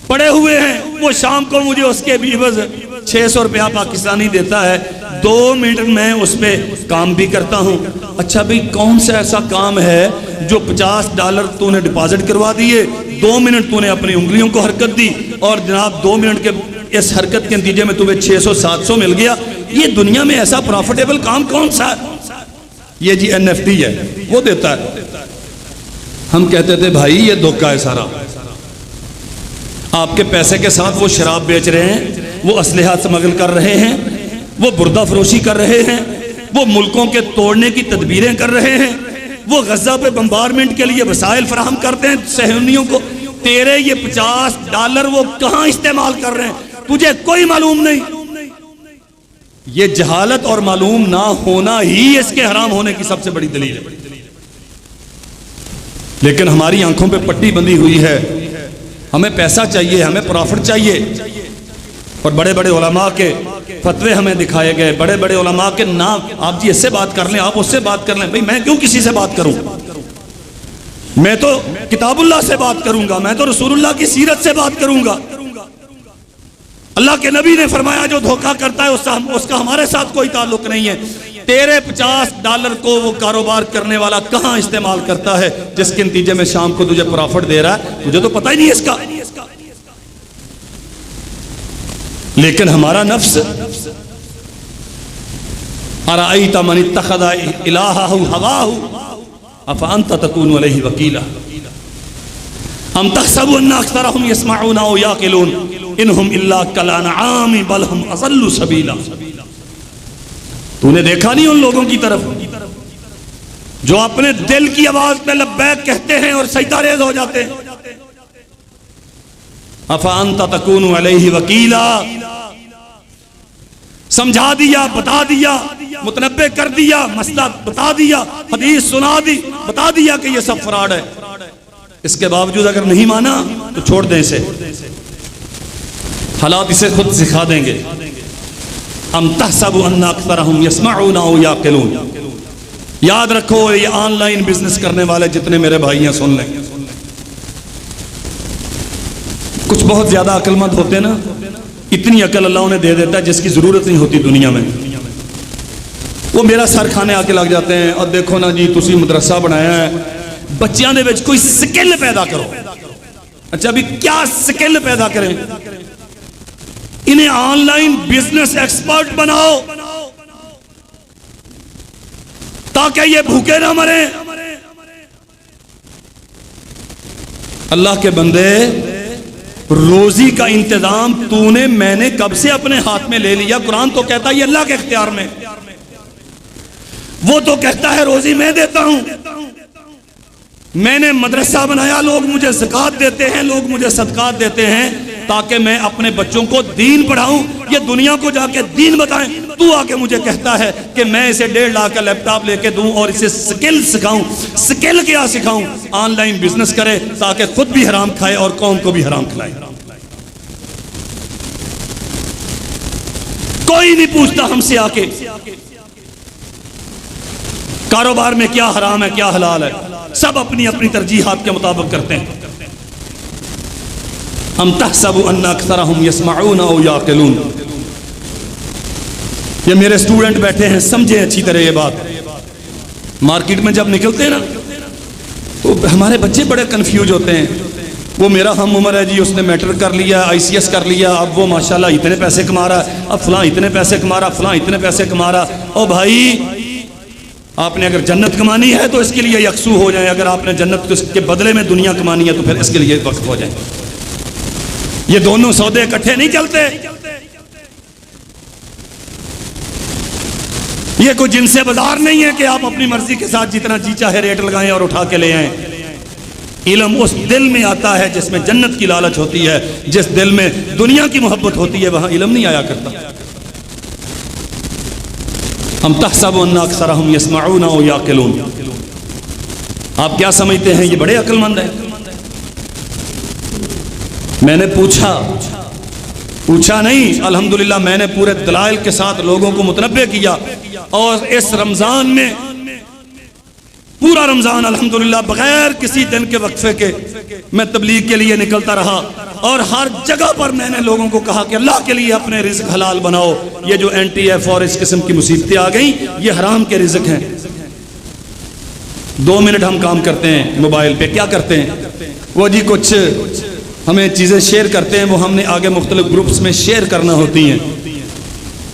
S1: پڑے ہوئے ہیں، وہ شام کو مجھے اس کے عوض 600 روپیہ پاکستانی دیتا ہے، 2 منٹ میں اس پہ کام بھی کرتا ہوں۔ اچھا بھئی کون سا ایسا کام ہے جو $50 تو نے ڈپازٹ کروا دیے، 2 منٹ تو نے اپنی انگلیوں کو حرکت دی، اور جناب 2 منٹ کے اس حرکت کے نتیجے میں تمہیں 600-700 مل گیا؟ یہ دنیا میں ایسا پروفیٹیبل کام کون سا ہے؟ یہ جی NFT ہے، وہ دیتا ہے۔ ہم کہتے تھے بھائی یہ دھوکہ ہے سارا، آپ کے پیسے کے ساتھ وہ شراب بیچ رہے ہیں، وہ اسلحہ سمگل کر رہے ہیں، وہ بردہ فروشی کر رہے ہیں، وہ ملکوں کے توڑنے کی تدبیریں کر رہے ہیں، وہ غزہ پہ بمبارمنٹ کے لیے وسائل فراہم کرتے ہیں صہیونیوں کو۔ تیرے یہ $50 وہ کہاں استعمال کر رہے ہیں تجھے کوئی معلوم نہیں۔ یہ جہالت اور معلوم نہ ہونا ہی اس کے حرام ہونے کی سب سے بڑی دلیل ہے، لیکن ہماری آنکھوں پہ پٹی بندھی ہوئی ہے ہمیں پیسہ چاہیے، ہمیں پروفٹ چاہیے، اور بڑے بڑے علماء کے فتوے ہمیں دکھائے گئے، بڑے بڑے علماء کے نام، آپ جی اس سے بات کر لیں، آپ اس سے بات کر لیں. بھئی میں کیوں کسی سے بات کروں؟ میں تو کتاب اللہ سے بات کروں گا، میں تو رسول اللہ کی سیرت سے بات کروں گا. اللہ کے نبی نے فرمایا جو دھوکہ کرتا ہے اس کا ہمارے ساتھ کوئی تعلق نہیں ہے. تیرے $50 کو وہ کاروبار کرنے والا کہاں استعمال کرتا ہے جس کے نتیجے میں شام کو تجھے پرافٹ دے رہا ہے؟ تجھے تو پتہ ہی نہیں اس کا. لیکن ہمارا نفس ارأیت من اتخذ الہہ ہواہ افانت تکون علیہ وکیلا ام تحسب ان اکثرهم یسمعون او یعقلون انہم الا کالانعام بل ہم اضل سبیلا. تو نے دیکھا نہیں ان لوگوں کی طرف جو اپنے دل کی آواز میں لبیک کہتے ہیں اور سجدہ ریز ہو جاتے ہیں؟ افانت تکون علیہ وکیلا. سمجھا دیا، بتا دیا، متنبع کر دیا، مسئلہ بتا دیا، حدیث سنا دی، بتا دیا کہ یہ سب فراڈ ہے. اس کے باوجود اگر نہیں مانا تو چھوڑ دیں اسے، حالات اسے خود سکھا دیں گے. ام تحسب ان اکثرهم یسمعون او یعقلون. یاد رکھو یہ آن لائن بزنس کرنے والے جتنے میرے بھائی ہیں سن لیں، کچھ بہت زیادہ عقل مند ہوتے ہیں نا، اتنی عقل اللہ انہیں دے دیتا ہے جس کی ضرورت نہیں ہوتی دنیا میں. وہ میرا سر کھانے آ کے لگ جاتے ہیں، اور دیکھو نا جی تسی مدرسہ بنایا ہے، بچیاں دے وچ کوئی سکل پیدا کرو. اچھا ابھی کیا سکل پیدا کریں؟ انہیں آن لائن بزنس ایکسپرٹ بناؤ تاکہ یہ بھوکے نہ مریں. اللہ کے بندے، روزی کا انتظام تو نے میں نے کب سے اپنے ہاتھ میں لے لیا؟ قرآن تو کہتا ہے یہ اللہ کے اختیار میں. وہ تو کہتا ہے روزی میں دیتا ہوں. میں نے مدرسہ بنایا، لوگ مجھے زکوٰۃ دیتے ہیں، لوگ مجھے صدقات دیتے ہیں تاکہ میں اپنے بچوں کو دین پڑھاؤں، یہ دنیا کو جا کے دین بتائیں. تو آ کے مجھے کہتا ہے کہ میں اسے 1.5 لاکھ کا لیپ ٹاپ لے کے دوں اور اسے سکل سکھاؤں. سکل کیا سکھاؤں؟ آن لائن بزنس کرے تاکہ خود بھی حرام کھائے اور قوم کو بھی حرام کھلائے. کوئی نہیں پوچھتا ہم سے آ کے کاروبار میں کیا حرام ہے کیا حلال ہے، سب اپنی اپنی ترجیحات کے مطابق کرتے ہیں. ام تحسب ان اکثرهم یسمعون او یعقلون. یہ میرے اسٹوڈنٹ بیٹھے ہیں، سمجھیں اچھی طرح یہ بات. مارکیٹ میں جب نکلتے ہیں نا تو ہمارے بچے بڑے کنفیوز ہوتے ہیں. وہ میرا ہم عمر ہے جی، اس نے میٹرک کر لیا، ICS کر لیا، اب وہ ماشاءاللہ اتنے پیسے کما رہا ہے، اب فلاں اتنے پیسے کما رہا، فلاں اتنے پیسے کما رہا. او بھائی، آپ نے اگر جنت کمانی ہے تو اس کے لیے یکسو ہو جائیں، اگر آپ نے جنت کے بدلے میں دنیا کمانی ہے تو پھر اس کے لیے وقت ہو جائیں. یہ دونوں سودے اکٹھے نہیں چلتے. یہ کوئی جن سے بازار نہیں ہے کہ آپ اپنی مرضی کے ساتھ جتنا جی چاہے ریٹ لگائیں اور اٹھا کے لے آئیں. علم اس دل میں آتا ہے جس میں جنت کی لالچ ہوتی ہے. جس دل میں دنیا کی محبت ہوتی ہے وہاں علم نہیں آیا کرتا. ہم تحسب ان اکثرهم یسمعون او یعقلون. آپ کیا سمجھتے ہیں یہ بڑے عقل مند ہیں؟ میں نے پوچھا نہیں، الحمدللہ میں نے پورے دلائل کے ساتھ لوگوں کو متنبع کیا. اور اس رمضان میں پورا رمضان الحمدللہ بغیر کسی دن کے وقفے کے میں تبلیغ کے لیے نکلتا رہا، اور ہر جگہ پر میں نے لوگوں کو کہا کہ اللہ کے لیے اپنے رزق حلال بناؤ. یہ جو NTF اور اس قسم کی مصیبتیں آ گئیں یہ حرام کے رزق ہیں. 2 منٹ ہم کام کرتے ہیں موبائل پہ، کیا کرتے ہیں؟ وہ جی کچھ ہمیں چیزیں شیئر کرتے ہیں، وہ ہم نے آگے مختلف گروپس میں شیئر کرنا ہوتی ہیں.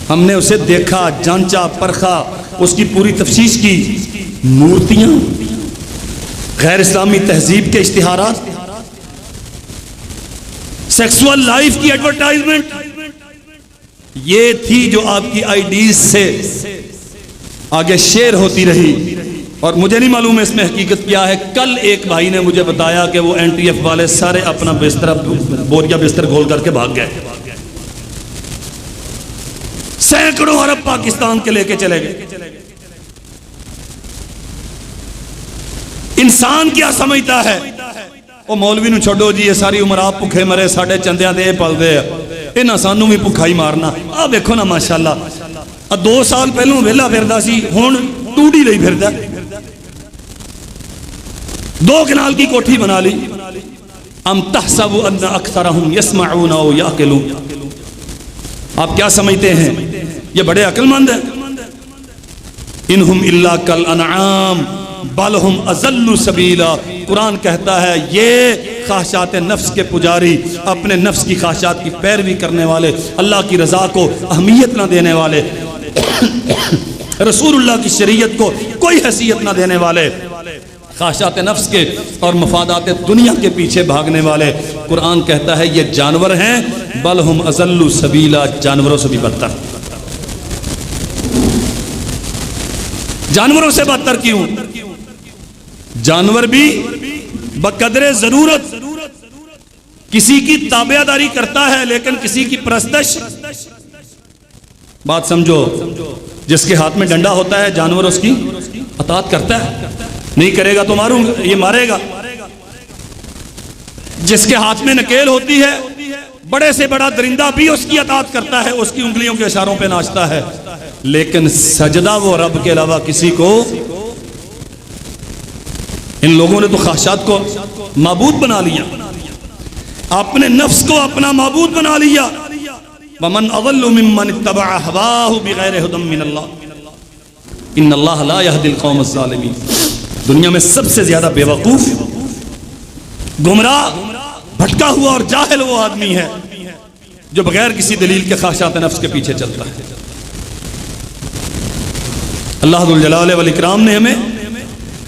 S1: ہم نے اسے دیکھا، جانچا، پرکھا، اس کی پوری تفتیش کی. مورتیاں، غیر اسلامی تہذیب کے اشتہارات، سیکسول لائف کی ایڈورٹائزمنٹ، یہ تھی جو آپ کی IDs سے آگے شیئر ہوتی رہی. اور مجھے نہیں معلوم ہے اس میں حقیقت کیا ہے. کل ایک بھائی نے مجھے بتایا کہ وہ NTF والے سارے اپنا بستر بوریا بستر گھول کر کے بھاگ گئے. سینکڑوں ارب پاکستان کے لے کے چلے گئے. انسان کیا سمجھتا ہے وہ مولوی نو چھوڑو جی، یہ ساری عمر آپ بھکھے مرے، ساڈے چندیاں دے پلدے ہیں، انہاں سانوں بھی بھکھا ہی مارنا۔ آ دیکھو نا ماشاءاللہ، 2 سال پہلوں ویلا پھردا سی، ہن ٹوڈی لئی پھردا، 2 کنال کی کوٹھی بنا لی۔ ام تحسب ان اکثرهم يسمعون او يعقلون، آپ کیا سمجھتے ہیں یہ بڑے عقل مند ہیں؟ انہم الا کالانعام بل ہم اضل سبیلا، قرآن کہتا ہے یہ خواہشات نفس کے پجاری، اپنے نفس کی خواہشات کی پیروی کرنے والے، اللہ کی رضا کو اہمیت نہ دینے والے، رسول اللہ کی شریعت کو کوئی حیثیت نہ دینے والے، خواہشات نفس کے اور مفادات دنیا کے پیچھے بھاگنے والے، قرآن کہتا ہے یہ جانور ہیں، بل ہم اضل سبیلا، جانوروں سے بھی بدتر۔ جانوروں سے بدتر کیوں؟ جانور بھی بقدر ضرورت کسی کی تابعداری کرتا ہے، لیکن کسی کی پرستش، بات سمجھو، جس کے ہاتھ میں ڈنڈا ہوتا ہے جانور اس کی اطاعت کرتا ہے، نہیں کرے گا تو ماروں گا، یہ مارے گا۔ جس کے ہاتھ میں نکیل ہوتی ہے بڑے سے بڑا درندہ بھی اس کی اطاعت کرتا ہے، اس کی انگلیوں کے اشاروں پہ ناچتا ہے، لیکن سجدہ وہ رب کے علاوہ کسی کو۔ ان لوگوں نے تو خواہشات کو معبود بنا لیا، اپنے نفس کو اپنا معبود بنا لیا۔ وَمَنْ أَضَلُّ مِمَّنِ اتَّبَعَ هَوَاهُ بِغَيْرِ هُدًى مِّنَ اللَّهِ إِنَّ اللَّهَ لَا يَهْدِي الْقَوْمَ الظَّالِمِينَ۔ دنیا میں سب سے زیادہ بے وقوف، گمراہ، بھٹکا ہوا اور جاہل وہ آدمی ہے جو بغیر کسی دلیل کے خواہشات نفس کے پیچھے چلتا ہے۔ اللہ ذو الجلال والاکرام نے ہمیں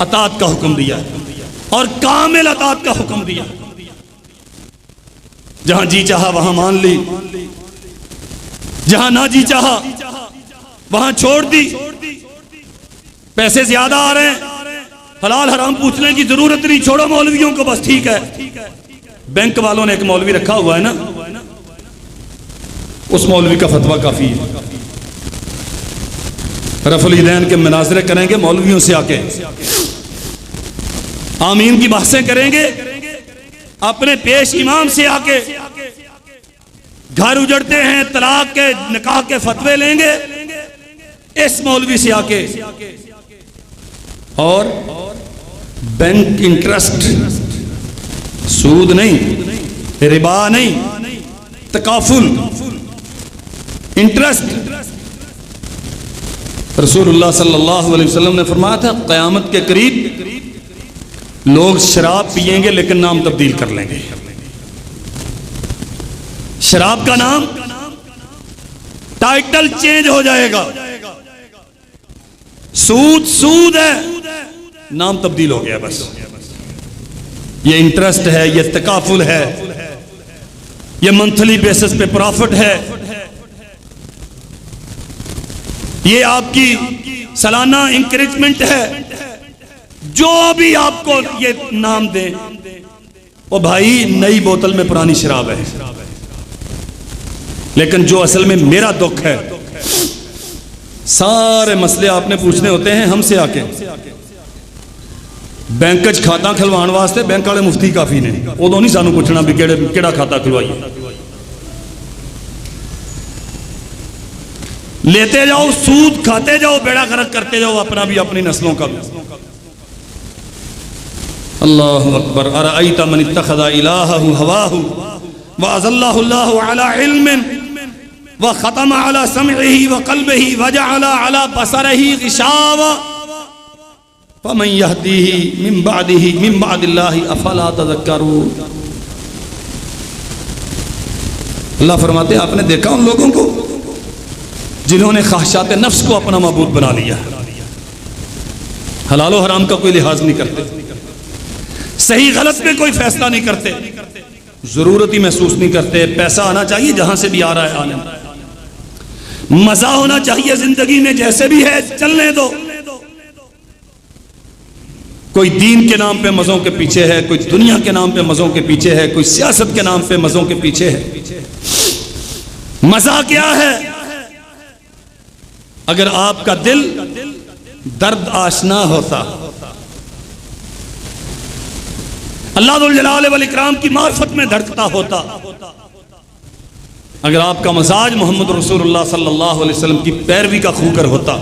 S1: اطاعت کا حکم دیا اور کامل اطاعت کا حکم دیا۔ جہاں جی چاہا وہاں مان لی، جہاں نہ جی چاہا وہاں چھوڑ دی۔ پیسے زیادہ آ رہے ہیں، حلال حرام پوچھنے کی ضرورت نہیں، چھوڑو مولویوں کو، بس ٹھیک ہے۔ بینک والوں نے ایک مولوی رکھا ہوا ہے نا، اس مولوی کا فتویٰ کافی ہے، رفع الیدین کے مناظرے کریں گے مولویوں سے آ کے، آمین کی بحثیں کریں گے اپنے پیش امام سے آ کے، گھر اجڑتے ہیں، طلاق کے نکاح کے فتوے لیں گے اس مولوی سے آ کے، اور بینک انٹرسٹ، سود نہیں، ربا نہیں، تکافل، انٹرسٹ۔ رسول اللہ صلی اللہ علیہ وسلم نے فرمایا تھا قیامت کے قریب لوگ شراب پئیں گے لیکن نام تبدیل کر لیں گے۔ شراب کا نام، ٹائٹل چینج ہو جائے گا، سود سود ہے، نام تبدیل ہو گیا بس۔ یہ انٹرسٹ ہے، یہ تکافل ہے، یہ منتھلی بیسس پہ پرافٹ ہے، یہ آپ کی سالانہ انکریجمنٹ ہے، جو بھی آپ کو یہ نام دیں، وہ بھائی نئی بوتل میں پرانی شراب ہے، لیکن جو اصل میں میرا دکھ ہے، سارے مسئلے آپ نے پوچھنے ہوتے ہیں ہم سے آ کے۔ بینک چ کھاتا کھلوان واسطے بینک والے مفتی کافی نے، ادو نہیں سانو پوچھنا بھی کیڑا کھاتا کھلوائی۔ لیتے جاؤ، سود کھاتے جاؤ، بیڑا غرق کرتے جاؤ، اپنا بھی اپنی نسلوں کا بھی۔ اللہ اکبر۔ ارأیت من اتخذ الہہ ہواہ واضلہ اللہ علی علم وختم علی سمعہ وقلبہ وجعل علی بصرہ غشاوہ فمن یہدیہ من بعد اللہ افلا تذکرون۔ اللہ فرماتے ہیں آپ نے دیکھا ان لوگوں کو جنہوں نے خواہشات نفس کو اپنا معبود بنا لیا، حلال و حرام کا کوئی لحاظ نہیں کرتے، صحیح غلط میں کوئی فیصلہ نہیں کرتے، ضرورت ہی محسوس نہیں کرتے، پیسہ آنا چاہیے جہاں سے بھی آ رہا ہے آنے، مزہ ہونا چاہیے زندگی میں جیسے بھی ہے چلنے دو۔ کوئی دین کے نام پہ مزوں کے پیچھے ہے، کوئی دنیا کے نام پہ مزوں کے پیچھے ہے، کوئی سیاست کے نام پہ مزوں کے پیچھے ہے۔ مزہ کیا ہے؟ اگر آپ کا دل درد آشنا ہوتا، اللہ ذو الجلال والاکرام کی معرفت میں دھڑکتا ہوتا، اگر آپ کا مزاج محمد رسول اللہ صلی اللہ علیہ وسلم کی پیروی کا خوکر ہوتا،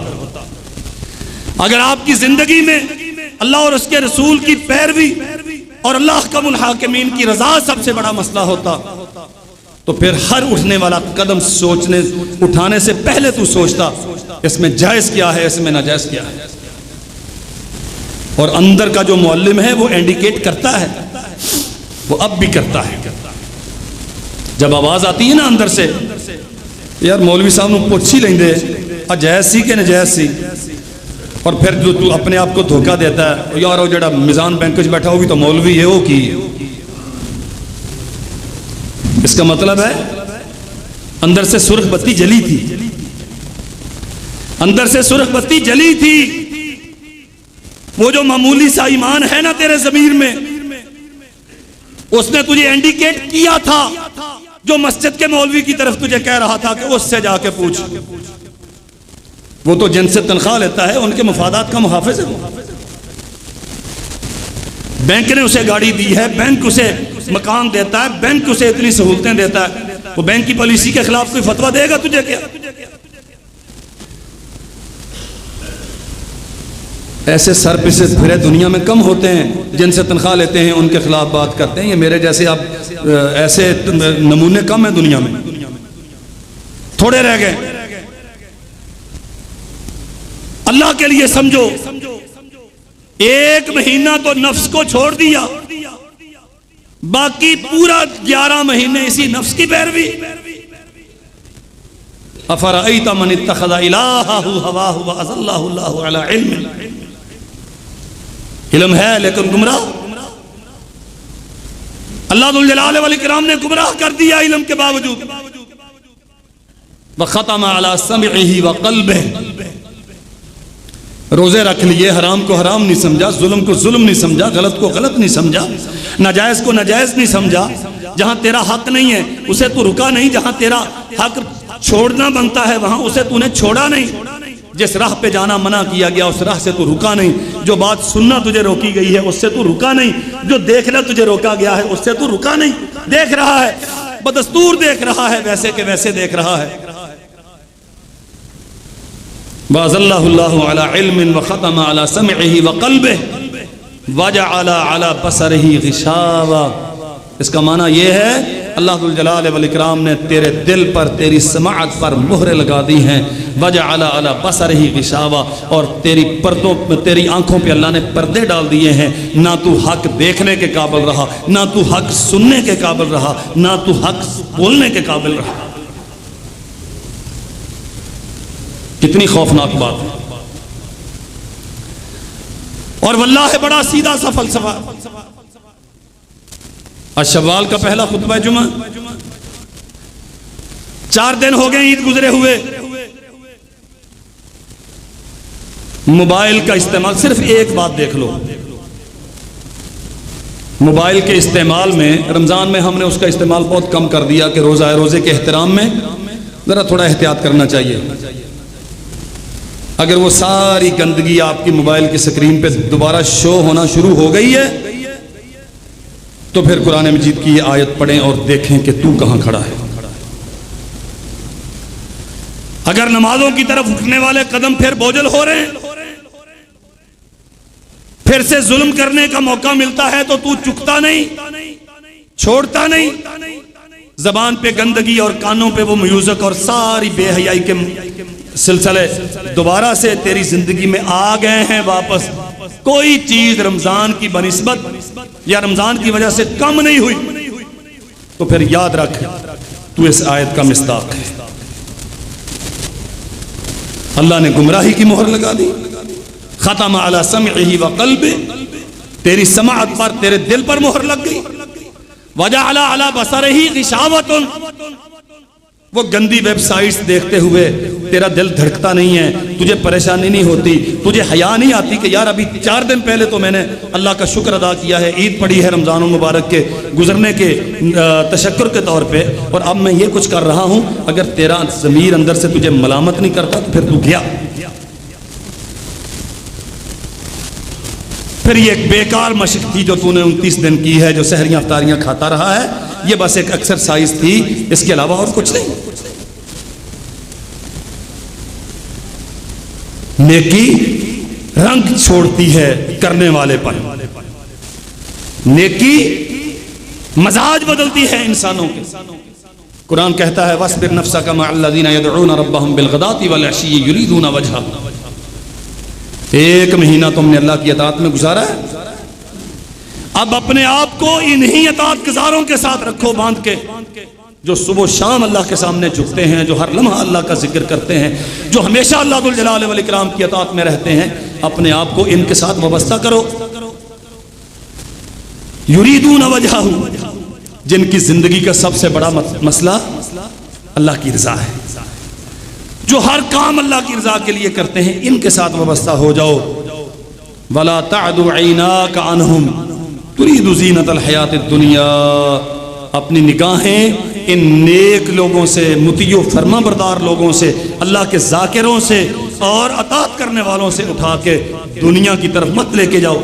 S1: اگر آپ کی زندگی میں اللہ اور اس کے رسول کی پیروی اور اللہ احکم الحاکمین کی رضا سب سے بڑا مسئلہ ہوتا، تو پھر ہر اٹھنے والا قدم اٹھانے سے پہلے تو سوچتا اس میں جائز کیا ہے، اس میں ناجائز کیا ہے۔ اور اندر کا جو معلم ہے وہ انڈیکیٹ کرتا ہے، وہ اب بھی کرتا ہے۔ جب آواز آتی ہے نا اندر سے، یار مولوی صاحب نو پوچھ ہی لیں دے جائز سی کہ ناجائز سی، اور پھر جو تو اپنے آپ کو دھوکہ دیتا ہے، یار وہ جڑا میزان بینک وچ بیٹھا ہوگی تو مولوی ہے، وہ کی اس کا مطلب ہے اندر سے سرخ بتی جلی تھی، اندر سے سرخ بتی جلی تھی۔ وہ جو معمولی سا ایمان ہے نا تیرے ضمیر میں، اس نے تجھے انڈیکیٹ کیا تھا، جو مسجد کے مولوی کی طرف تجھے کہہ رہا تھا کہ اس سے جا کے پوچھ، وہ تو جن سے تنخواہ لیتا ہے، ان کے مفادات کا محافظ ہے۔ بینک نے اسے گاڑی دی ہے، بینک اسے مکان دیتا ہے، بینک اسے اتنی سہولتیں دیتا ہے، وہ بینک کی پالیسی کے خلاف کوئی فتویٰ دے گا تجھے کیا؟ ایسے سر پہ سے پھرے دنیا میں کم ہوتے ہیں، جن سے تنخواہ لیتے ہیں ان کے خلاف بات کرتے ہیں۔ یہ میرے جیسے اب ایسے نمونے کم ہیں دنیا میں، تھوڑے رہ گئے۔ اللہ کے لیے سمجھو، ایک مہینہ تو نفس کو چھوڑ دیا، باقی پورا 11 مہینے اسی نفس کی پیروی۔ افرأیت من اتخذ الہہ ہواہ واضلہ اللہ علی علم، علم ہے لیکن گمراہ۔ اللہ ذو الجلال والاکرام نے گمراہ کر دیا علم کے باوجود۔ وختم علی سمعہ وقلبہ، روزے رکھ لیے، حرام کو حرام نہیں سمجھا، ظلم کو ظلم نہیں سمجھا، غلط کو غلط نہیں سمجھا، ناجائز کو ناجائز نہیں سمجھا۔ جہاں تیرا حق نہیں ہے اسے تو رکا نہیں، جہاں تیرا حق چھوڑنا بنتا ہے وہاں اسے تو نے چھوڑا نہیں۔ جس راہ پہ جانا منع کیا گیا اس راہ سے تو رکا نہیں، جو بات سننا تجھے روکی گئی ہے اس سے تو رکا نہیں، جو دیکھنا تجھے روکا گیا ہے اس سے تو رکا نہیں۔ دیکھ رہا ہے، بدستور دیکھ رہا ہے، ویسے کہ ویسے دیکھ رہا ہے۔ وَأَضَلَّهُ اللَّهُ عَلَى عِلْمٍ وَخَتَمَ عَلَى سَمْعِهِ وَقَلْبِهِ وَجَعَلَ عَلَى بَصَرِهِ غِشَاوَةً۔ اس کا معنی یہ ہے اللہ ذو الجلال والاکرام نے تیرے دل پر، تیری سماعت پر مہریں لگا دی ہیں۔ وَجَعَلَ عَلَى بَصَرِهِ غِشَاوَةً، اور تیری پردوں، تیری آنکھوں پہ اللہ نے پردے ڈال دیے ہیں۔ نہ تو حق دیکھنے کے قابل رہا، نہ تو حق سننے کے قابل رہا، نہ تو حق بولنے کے قابل رہا۔ کتنی خوفناک بات ہے۔ اور واللہ بڑا سیدھا سا فلسفہ۔ آج شوال کا پہلا خطبہ جمعہ، 4 دن ہو گئے عید گزرے ہوئے۔ موبائل کا استعمال، صرف ایک بات دیکھ لو، موبائل کے استعمال میں رمضان میں ہم نے اس کا استعمال بہت کم کر دیا کہ روزے کے احترام میں ذرا تھوڑا احتیاط کرنا چاہیے۔ اگر وہ ساری گندگی آپ کی موبائل کی سکرین پہ دوبارہ شو ہونا شروع ہو گئی ہے تو پھر قرآن مجید کی یہ آیت پڑھیں اور دیکھیں کہ تو کہاں کھڑا ہے۔ اگر نمازوں کی طرف اٹھنے والے قدم پھر بوجھل ہو رہے ہیں، پھر سے ظلم کرنے کا موقع ملتا ہے تو چکتا نہیں، چھوڑتا نہیں۔ زبان پہ گندگی اور کانوں پہ وہ میوزک اور ساری بے حیائی کے سلسلے دوبارہ سے تیری زندگی میں آ گئے ہیں واپس۔ کوئی چیز رمضان کی بنسبت یا رمضان کی وجہ سے کم نہیں ہوئی، تو پھر یاد رکھ تو اس آیت کا مصداق ہے۔ اللہ نے گمراہی کی مہر لگا دی۔ ختم علی سمعہ وقلبہ، تیری سماعت پر، تیرے دل پر مہر لگ گئی۔ وجعل علی بصرہ غشاوۃ، وہ گندی ویب سائٹس دیکھتے ہوئے تیرا دل دھڑکتا نہیں ہے، تجھے پریشانی نہیں ہوتی، تجھے حیا نہیں آتی کہ یار ابھی 4 دن پہلے تو میں نے اللہ کا شکر ادا کیا ہے، عید پڑھی ہے رمضان المبارک کے گزرنے کے تشکر کے طور پہ، اور اب میں یہ کچھ کر رہا ہوں۔ اگر تیرا ضمیر اندر سے تجھے ملامت نہیں کرتا تو پھر تو گیا۔ پھر یہ ایک بیکار مشق تھی جو تو نے 29 دن کی ہے، جو سحریاں افطاریاں کھاتا رہا ہے، یہ بس ایک ایکسرسائز تھی، اس کے علاوہ اور کچھ نہیں۔ نیکی رنگ چھوڑتی ہے کرنے والے پر، نیکی مزاج بدلتی ہے انسانوں کے۔ قرآن کہتا ہے وَاصْبِرْ نَفْسَكَ مَعَ الَّذِينَ يَدْعُونَ رَبَّهُمْ بِالْغَدَاةِ وَالْعَشِيِّ يُرِيدُونَ وَجْهَهُ۔ ایک مہینہ تم نے اللہ کی اطاعت میں گزارا ہے، اب اپنے آپ کو انہی اطاعت گزاروں کے ساتھ رکھو باندھ کے، جو صبح و شام اللہ کے سامنے جھکتے ہیں، جو ہر لمحہ اللہ کا ذکر کرتے ہیں، جو ہمیشہ اللہ ذوالجلال والاکرام کی اطاعت میں رہتے ہیں، اپنے آپ کو ان کے ساتھ وابستہ کرو۔ یریدون وجہہ، جن کی زندگی کا سب سے بڑا مسئلہ اللہ کی رضا ہے، جو ہر کام اللہ کی رضا کے لیے کرتے ہیں، ان کے ساتھ وابستہ ہو جاؤ۔ وَلَا تَعْدُ عَيْنَاكَ عَنْهُمْ تُرِيدُ زِينَةَ الْحَيَاةِ الدُّنْيَا، اپنی نگاہیں ان نیک لوگوں سے، مطیع و فرما بردار لوگوں سے، اللہ کے ذاکروں سے اور اطاعت کرنے والوں سے اٹھا کے دنیا کی طرف مت لے کے جاؤ۔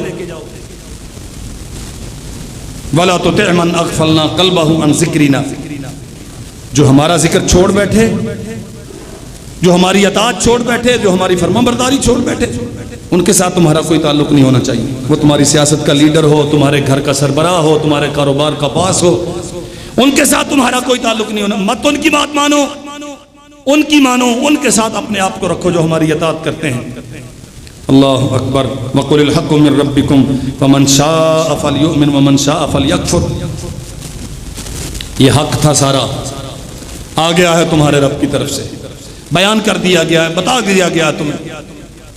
S1: وَلَا تُطِعْ مَنْ أَغْفَلْنَا قَلْبَهُ عَنْ ذِكْرِنَا، جو ہمارا ذکر چھوڑ بیٹھے، جو ہماری اطاعت چھوڑ بیٹھے، جو ہماری فرما برداری چھوڑ بیٹھے، ان کے ساتھ تمہارا کوئی تعلق نہیں ہونا چاہیے۔ وہ تمہاری سیاست کا لیڈر ہو، تمہارے گھر کا سربراہ ہو، تمہارے کاروبار کا باس ہو، ان کے ساتھ تمہارا کوئی تعلق نہیں ہونا۔ مت ان کی بات مانو، ان کی مانو، ان کے ساتھ اپنے آپ کو رکھو جو ہماری اطاعت کرتے ہیں۔ اللہ اکبر۔ وَقُلِ الْحَقُّ مِن رَبِّكُمْ فَمَنْ شَاءَ فَلْيُؤْمِنْ وَمَنْ شَاءَ فَلْيَكْفُرْ۔ یہ حق تھا سارا، آ گیا ہے تمہارے رب کی طرف سے، بیان کر دیا گیا ہے، بتا دیا گیا تمہیں۔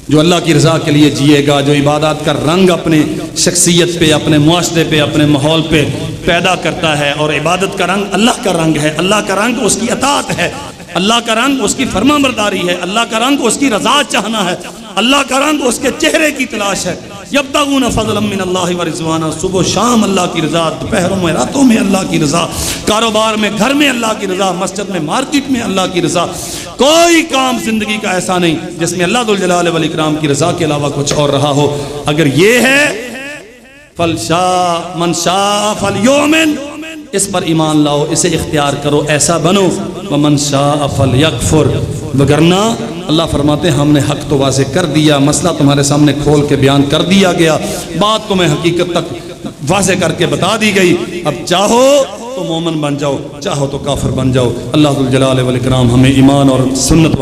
S1: جو اللہ کی رضا کے لیے جیے گا، جو عبادات کا رنگ اپنے شخصیت پہ، اپنے معاشرے پہ، اپنے ماحول پہ پیدا کرتا ہے، اور عبادت کا رنگ اللہ کا رنگ ہے، اللہ کا رنگ اس کی اطاعت ہے، اللہ کا رنگ اس کی فرما برداری ہے، اللہ کا رنگ اس کی رضا چاہنا ہے، اللہ کا رنگ اس کے چہرے کی تلاش ہے۔ یبتغون فضلا من اللہ ورضوانا، صبح و شام اللہ کی رضا، دوپہروں میں راتوں میں اللہ کی رضا، کاروبار میں، گھر میں اللہ کی رضا، مسجد میں، مارکیٹ میں اللہ کی رضا۔ کوئی کام زندگی کا ایسا نہیں جس میں اللہ ذوالجلال والاکرام کی رضا کے علاوہ کچھ اور رہا ہو۔ اگر یہ ہے فَلْشَاءَ مَنْ شَاءَ فَلْيُؤْمِنْ، اس پر ایمان لاؤ، اسے اختیار کرو، ایسا بنو۔ وَمَنْ شَاءَ فَلْيَكْفُرْ، وگرنہ اللہ فرماتے ہیں ہم نے حق تو واضح کر دیا، مسئلہ تمہارے سامنے کھول کے بیان کر دیا گیا، بات تمہیں حقیقت تک واضح کر کے بتا دی گئی۔ اب چاہو تو مومن بن جاؤ، چاہو تو کافر بن جاؤ۔ اللہ ذوالجلال والاکرام ہمیں ایمان اور سنت